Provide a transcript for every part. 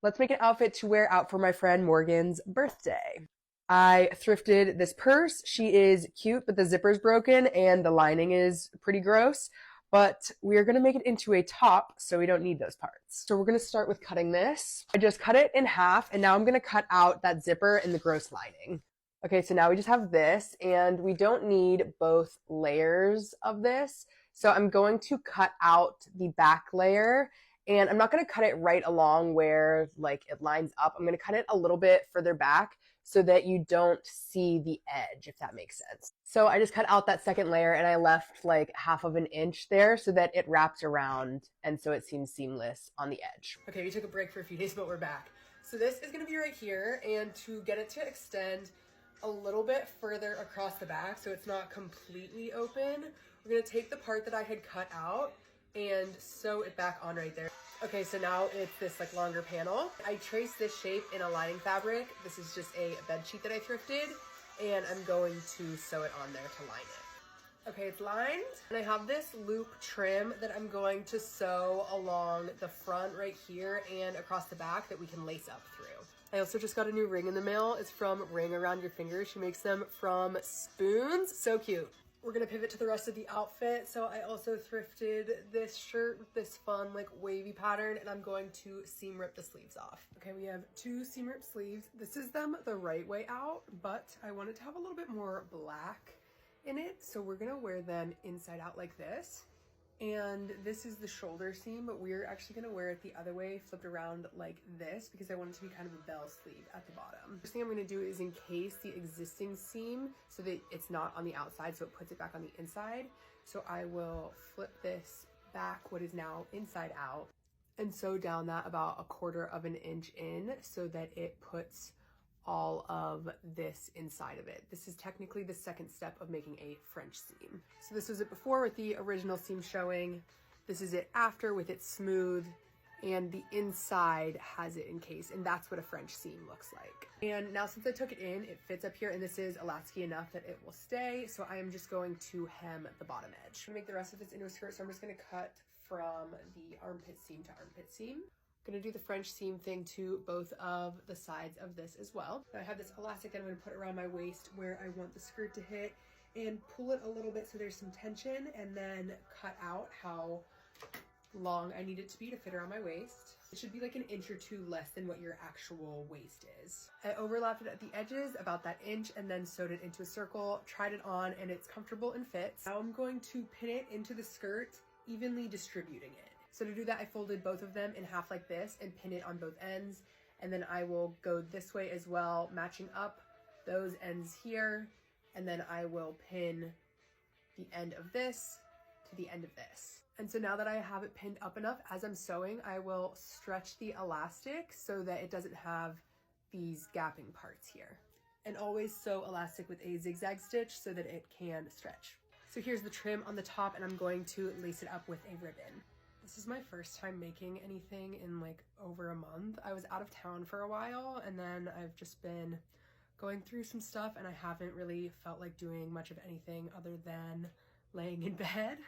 Let's make an outfit to wear out for my friend Morgan's birthday. I thrifted this purse. She is cute, but the zipper's broken and the lining is pretty gross. But we're gonna make it into a top, so we don't need those parts. So we're gonna start with cutting this. I just cut it in half, and now I'm gonna cut out that zipper and the gross lining. Okay, so now we just have this, and we don't need both layers of this. So I'm going to cut out the back layer, and I'm not gonna cut it right along where like it lines up. I'm gonna cut it a little bit further back so that you don't see the edge, if that makes sense. So I just cut out that second layer and I left like half of an inch there so that it wraps around and so it seems seamless on the edge. Okay, we took a break for a few days, but we're back. So this is gonna be right here, and to get it to extend a little bit further across the back so it's not completely open, we're gonna take the part that I had cut out and sew it back on right there. Okay, so now it's this like longer panel. I traced this shape in a lining fabric. This is just a bed sheet that I thrifted, and I'm going to sew it on there to line it. Okay, it's lined, and I have this loop trim that I'm going to sew along the front right here and across the back that we can lace up through. I also just got a new ring in the mail. It's from Ring Around Your Finger. She makes them from spoons. So cute. We're gonna pivot to the rest of the outfit. So I also thrifted this shirt with this fun like wavy pattern, and I'm going to seam rip the sleeves off. Okay, we have two seam rip sleeves. This is them the right way out, but I wanted to have a little bit more black in it. So we're gonna wear them inside out like this. And this is the shoulder seam, but we're actually gonna wear it the other way, flipped around like this, because I want it to be kind of a bell sleeve at the bottom. First thing I'm gonna do is encase the existing seam so that it's not on the outside, so it puts it back on the inside. So I will flip this back, what is now inside out, and sew down that about 1/4 of an inch in so that it puts all of this inside of it. This is technically the second step of making a French seam. So this was it before with the original seam showing. This is it after with it smooth, and the inside has it encased, and that's what a French seam looks like. And now since I took it in, it fits up here, and this is elasticy enough that it will stay. So I am just going to hem the bottom edge. I'm gonna make the rest of this into a skirt, so I'm just gonna cut from the armpit seam to armpit seam. Gonna do the French seam thing to both of the sides of this as well. I have this elastic that I'm gonna put around my waist where I want the skirt to hit, and pull it a little bit so there's some tension, and then cut out how long I need it to be to fit around my waist. It should be like 1 inch or 2 less than what your actual waist is. I overlapped it at the edges about that inch and then sewed it into a circle, tried it on, and it's comfortable and fits. Now I'm going to pin it into the skirt, evenly distributing it. So to do that, I folded both of them in half like this and pin it on both ends. And then I will go this way as well, matching up those ends here. And then I will pin the end of this to the end of this. And so now that I have it pinned up enough, as I'm sewing, I will stretch the elastic so that it doesn't have these gapping parts here. And always sew elastic with a zigzag stitch so that it can stretch. So here's the trim on the top, and I'm going to lace it up with a ribbon. This is my first time making anything in like over a month. I was out of town for a while, and then I've just been going through some stuff, and I haven't really felt like doing much of anything other than laying in bed.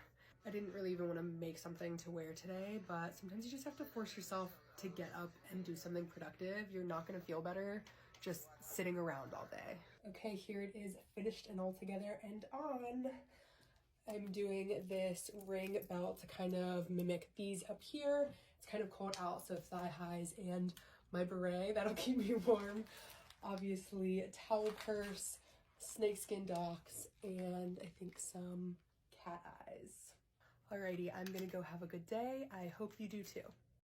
I didn't really even want to make something to wear today, but sometimes you just have to force yourself to get up and do something productive. You're not going to feel better just sitting around all day. Okay, here it is finished and all together and on. I'm doing this ring belt to kind of mimic these up here. It's kind of cold out, so thigh highs and my beret, that'll keep me warm. Obviously, a towel purse, snakeskin docks, and I think some cat eyes. Alrighty, I'm gonna go have a good day. I hope you do too.